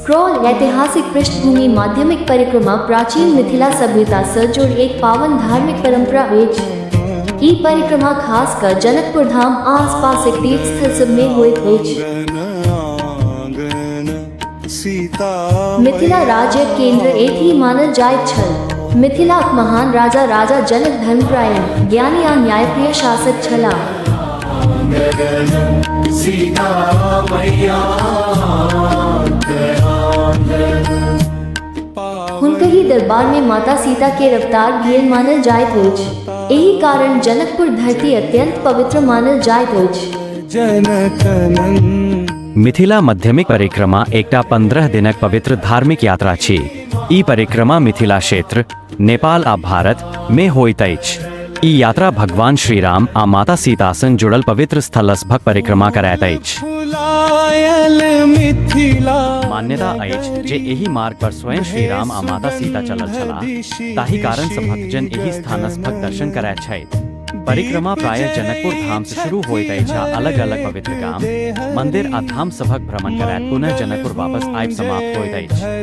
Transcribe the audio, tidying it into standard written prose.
Scroll ऐतिहासिक पृष्ठभूमि माध्यमिक परिक्रमा प्राचीन मिथिला सभ्यता से जुड़ एक पावन धार्मिक परंपरा अछि। ई परिक्रमा खासकर जनकपुर धाम आसपास एक तीर्थ स्थल सब में होइत अछि। मिथिला राज्य केंद्र एथि मानल जाइत छल। मिथिलाक महान राजा राजा जनक धर्मपरायण, ज्ञानी आ न्यायप्रिय शासक छलाह। हुनकहि दरबार में माता सीता के अवतार भेल मानल जाइत अछि। एहि कारण जनकपुर धरती अत्यंत पवित्र मानल जाइत अछि। मिथिला माध्यमिक परिक्रमा एकटा 15 दिनक पवित्र धार्मिक यात्रा छी। ई परिक्रमा मिथिला क्षेत्र, नेपाल आ भारत में होइत अछि। ई यात्रा भगवान श्री राम आ माता सीता संग जुड़ल पवित्र स्थल सभक परिक्रमा करैत अछि। मान्यता अछि जे एहि मार्ग पर स्वयं श्री राम आ माता सीता चलल छलाह, ताहि कारण सँ भक्तजन एहि स्थान सभक दर्शन करैत छथि। परिक्रमा प्रायः जनकपुर धाम से शुरू होइत अछि आ अलग अलग पवित्र गाम, मंदिर आ धाम सभक भ्रमण करैत पुनः जनकपुर वापस आबि समाप्त होइत अछि।